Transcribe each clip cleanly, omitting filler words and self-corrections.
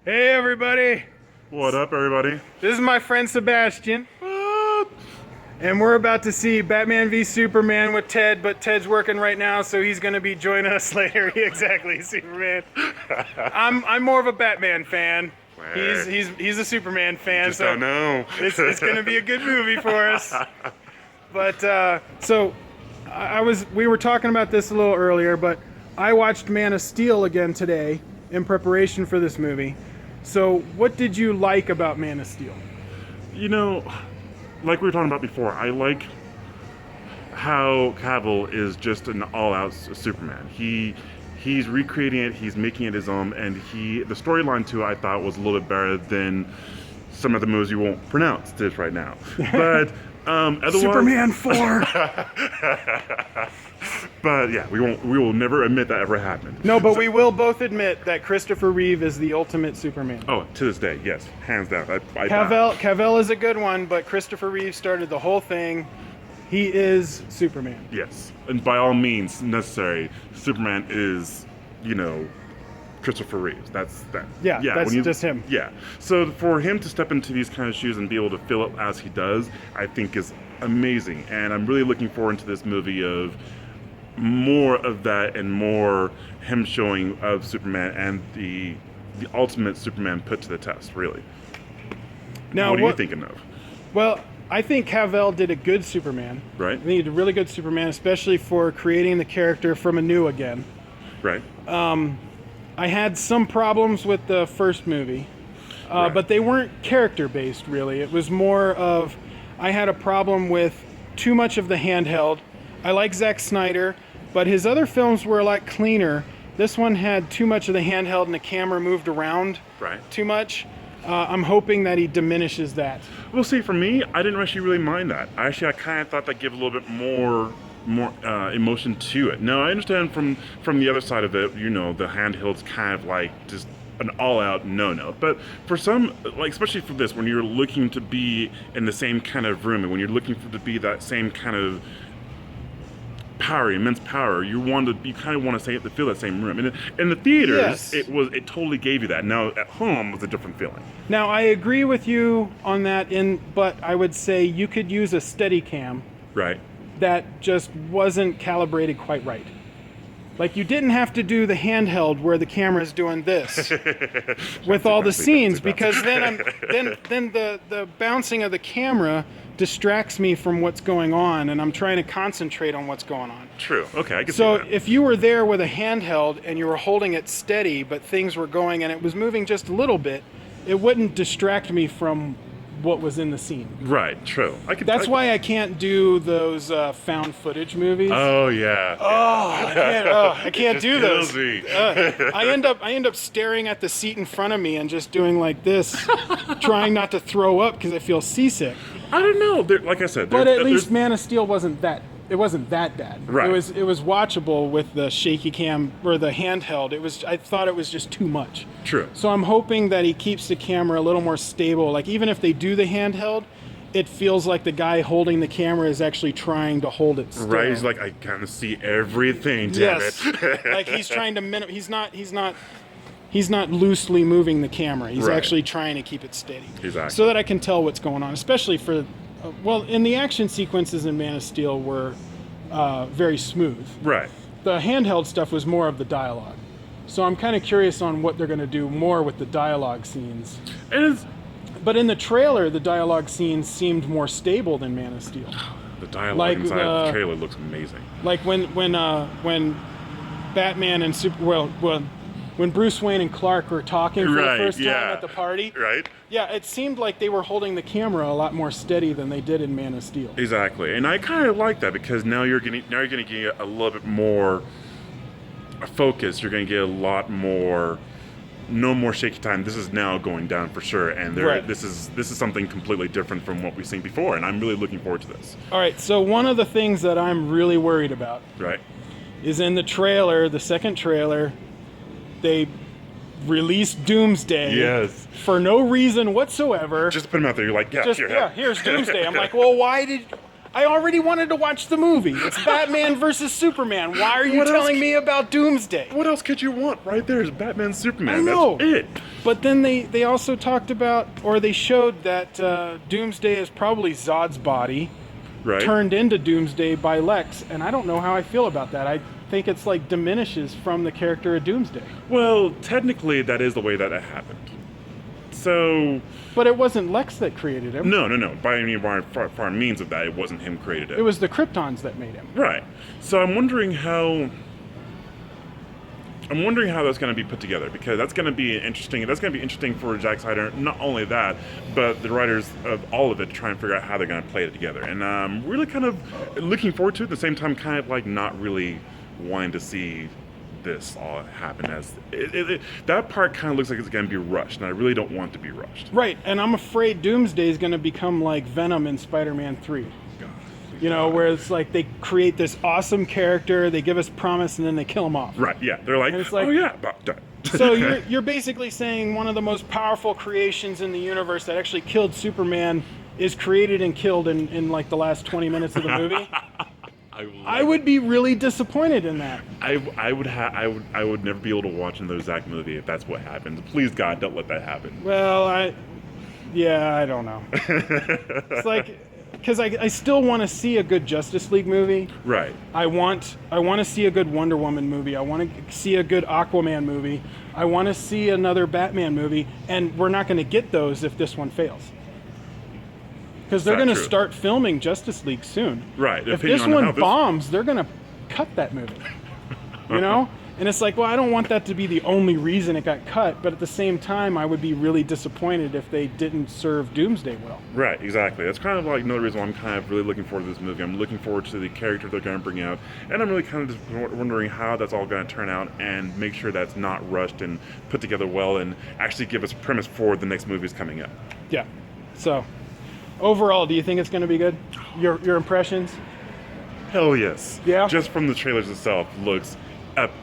Hey everybody! What up, everybody? This is my friend Sebastian. What? And we're about to see Batman v Superman with Ted, but Ted's working right now, so he's going to be joining us later. Exactly, Superman. I'm more of a Batman fan. He's a Superman fan, Just so don't know. it's going to be a good movie for us. But we were talking about this a little earlier, but I watched Man of Steel again today in preparation for this movie. So what did you like about Man of Steel? You know, like we were talking about before, I like how Cavill is just an all-out Superman. He's recreating it, he's making it his own, and the storyline too I thought was a little bit better than some of the movies you won't pronounce this right now. But otherwise, Superman 4. But yeah, we will never admit that ever happened. No, but we will both admit that Christopher Reeve is the ultimate Superman. Oh, to this day, yes, hands down. Cavill is a good one, but Christopher Reeve started the whole thing. He is Superman. Yes, and by all means necessary, Superman is, Christopher Reeves. That's that. Yeah, that's just him. Yeah. So for him to step into these kind of shoes and be able to fill it as he does, I think is amazing. And I'm really looking forward to this movie of more of that and more him showing of Superman and the ultimate Superman put to the test, really. Now, what are you thinking of? Well, I think Cavill did a good Superman. Right. I think he did a really good Superman, especially for creating the character from anew again. Right. I had some problems with the first movie, Right. but they weren't character-based, really. It was more of, I had a problem with too much of the handheld. I like Zack Snyder, but his other films were a lot cleaner. This one had too much of the handheld and the camera moved around too much. I'm hoping that he diminishes that. Well, see, for me, I didn't actually really mind that. I kind of thought that gave a little bit more emotion to it. Now, I understand from the other side of it, the handheld's kind of like just an all-out no-no. But for some, like especially for this, when you're looking to be in the same kind of room, and when you're looking to be that same kind of power, immense power, you kind of want to feel that same room. And in the theaters, Yes. it totally gave you that. Now at home it was a different feeling. Now, I agree with you on that, but I would say you could use a Steadicam Right. that just wasn't calibrated quite right. Like, you didn't have to do the handheld where the camera's doing this with all the scenes, because then the bouncing of the camera distracts me from what's going on, and I'm trying to concentrate on what's going on. True. Okay, I can see So that. if you were there with a handheld and you were holding it steady, but things were going and it was moving just a little bit, it wouldn't distract me from what was in the scene. Right. True. That's why I can't do those found footage movies. Oh yeah. I can't do those. Kills me. I end up staring at the seat in front of me and just doing like this, trying not to throw up because I feel seasick. I don't know. Like I said, But at least Man of Steel wasn't that bad. Right. It was watchable with the shaky cam or the handheld. I thought it was just too much. True. So I'm hoping that he keeps the camera a little more stable. Like, even if they do the handheld, it feels like the guy holding the camera is actually trying to hold it still. Right. He's like, I kind of see everything. Damn Yes. it. Like, he's trying to he's not loosely moving the camera. He's Right. actually trying to keep it steady. Exactly. So that I can tell what's going on, especially for in the action sequences in Man of Steel were very smooth. Right. The handheld stuff was more of the dialogue. So I'm kind of curious on what they're going to do more with the dialogue scenes. But in the trailer, the dialogue scenes seemed more stable than Man of Steel. The dialogue inside of the trailer looks amazing. Like when Batman and when Bruce Wayne and Clark were talking for the first time at the party. Right. Yeah, it seemed like they were holding the camera a lot more steady than they did in Man of Steel. Exactly, and I kind of like that because now you're gonna get a little bit more focus. You're gonna get a lot more, no more shaky time. This is now going down for sure, and this is something completely different from what we've seen before, and I'm really looking forward to this. All right, so one of the things that I'm really worried about, is in the trailer, the second trailer, they released Doomsday for no reason whatsoever. Just put him out there. You're like, here's Doomsday. I'm like, well, I already wanted to watch the movie. It's Batman versus Superman. Why are you telling me about Doomsday? What else could you want? Right there is Batman, Superman. I know. That's it. But then they also talked about, or they showed that Doomsday is probably Zod's body Right. turned into Doomsday by Lex, and I don't know how I feel about that. I think it's like diminishes from the character of Doomsday. Well, technically, that is the way that it happened. So... But it wasn't Lex that created him. No. By any far means of that, it wasn't him created it. It was the Kryptons that made him. Right. So I'm wondering how that's going to be put together, because that's going to be interesting. That's going to be interesting for Zack Snyder. Not only that, but the writers of all of it to try and figure out how they're going to play it together. And I'm really kind of looking forward to it. At the same time, kind of like not really wanting to see this all happen. As that part kind of looks like it's going to be rushed, and I really don't want it to be rushed. Right, and I'm afraid Doomsday is going to become like Venom in Spider-Man 3. You know, where it's like they create this awesome character, they give us promise, and then they kill him off. Right, yeah. They're like, And it's like- oh yeah, about done. So you're basically saying one of the most powerful creations in the universe that actually killed Superman is created and killed in like the last 20 minutes of the movie? I would be really disappointed in that. I would never be able to watch another Zack movie if that's what happens. Please God, don't let that happen. Well, I don't know. It's like, because I still want to see a good Justice League movie. Right. I want to see a good Wonder Woman movie. I want to see a good Aquaman movie. I want to see another Batman movie, and we're not going to get those if this one fails. Because they're going to start filming Justice League soon. Right. If this one bombs, they're going to cut that movie. You know? And it's like, well, I don't want that to be the only reason it got cut, but at the same time, I would be really disappointed if they didn't serve Doomsday well. Right, exactly. That's kind of like another reason why I'm kind of really looking forward to this movie. I'm looking forward to the character they're going to bring out, and I'm really kind of just wondering how that's all going to turn out and make sure that's not rushed and put together well and actually give us a premise for the next movies coming up. Yeah. So, overall, do you think it's going to be good? Your impressions? Hell yes. Yeah? Just from the trailers itself, looks epic.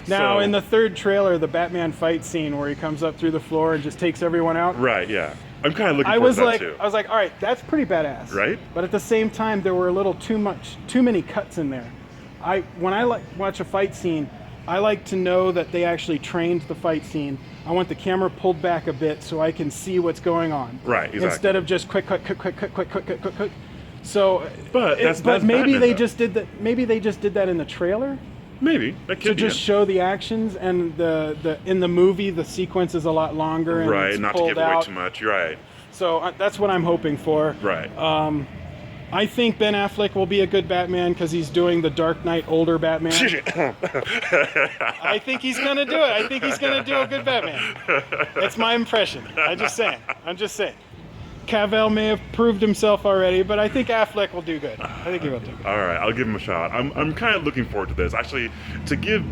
Now, So- in the third trailer, the Batman fight scene where he comes up through the floor and just takes everyone out. Right, yeah. I'm kind of looking forward to that too. I was like, all right, that's pretty badass. Right? But at the same time, there were a little too many cuts in there. When I watch a fight scene, I like to know that they actually trained the fight scene. I want the camera pulled back a bit so I can see what's going on. Right, exactly. Instead of just quick. So, But that's maybe Batman, they though. just did that. Maybe they just did that in the trailer. Maybe. That To could be just it. show the actions, and the in the movie the sequence is a lot longer and Right, it's not to pulled give away out. too much. You're right. So that's what I'm hoping for. Right. I think Ben Affleck will be a good Batman because he's doing the Dark Knight older Batman. I think he's gonna do it. I think he's gonna do a good Batman. That's my impression. I'm just saying. Cavill may have proved himself already, but I think Affleck will do good. I think he will do good. All right, I'll give him a shot. I'm kind of looking forward to this. Actually, to give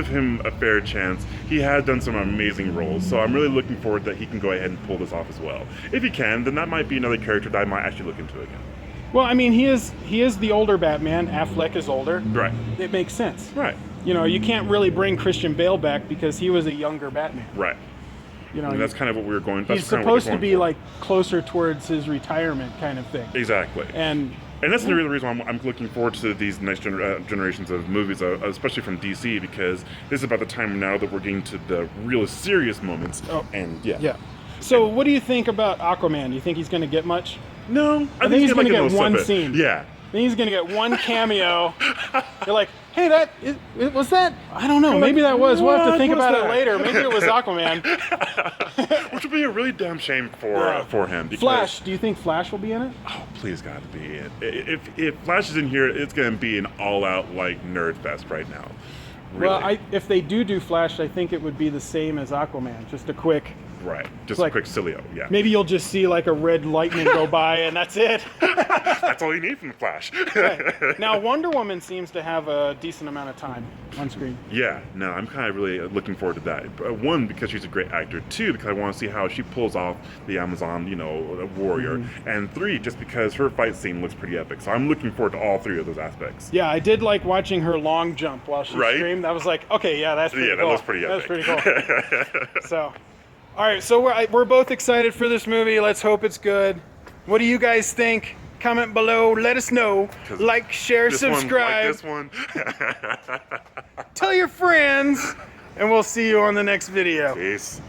him a fair chance, he has done some amazing roles. So I'm really looking forward that he can go ahead and pull this off as well. If he can, then that might be another character that I might actually look into again. Well, I mean, he is the older Batman. Affleck is older. Right. It makes sense. Right. You know, you can't really bring Christian Bale back because he was a younger Batman. Right. You know, And that's kind of what we were going. he's That's kind of what we're supposed to going be for. like closer towards his retirement kind of thing. Exactly. And that's the real reason why I'm looking forward to these next generations of movies, especially from DC, because this is about the time now that we're getting to the real serious moments. Oh, and yeah. yeah. So, what do you think about Aquaman? Do you think he's going to get much? No, I think he's going to like a get little one snippet. scene. Yeah. I think he's going to get one cameo. You're like, hey, was that? I don't know. Maybe that was. We'll have to think about it later. Maybe it was Aquaman. Which would be a really damn shame for him. Because, Flash. Do you think Flash will be in it? Oh, please God, to be it. If Flash is in here, it's going to be an all-out like nerd fest right now. Really. Well, if they do Flash, I think it would be the same as Aquaman. Just a quick. Right. Just like- a quick Cilio. Yeah. Maybe you'll just see like a red lightning go by, and that's it. That's all you need from the Flash. Right. Now, Wonder Woman seems to have a decent amount of time on screen. Yeah, no, I'm kind of really looking forward to that. One, because she's a great actor. Two, because I want to see how she pulls off the Amazon, warrior. Mm-hmm. And three, just because her fight scene looks pretty epic. So I'm looking forward to all three of those aspects. Yeah, I did like watching her long jump while she Right? screamed. I was like, okay, yeah, that's pretty Yeah, that cool. looks pretty epic. That's pretty cool. So, all right, so we're both excited for this movie. Let's hope it's good. What do you guys think? Comment below. Let us know. Like, share, subscribe. This one. Tell your friends. And we'll see you on the next video. Peace.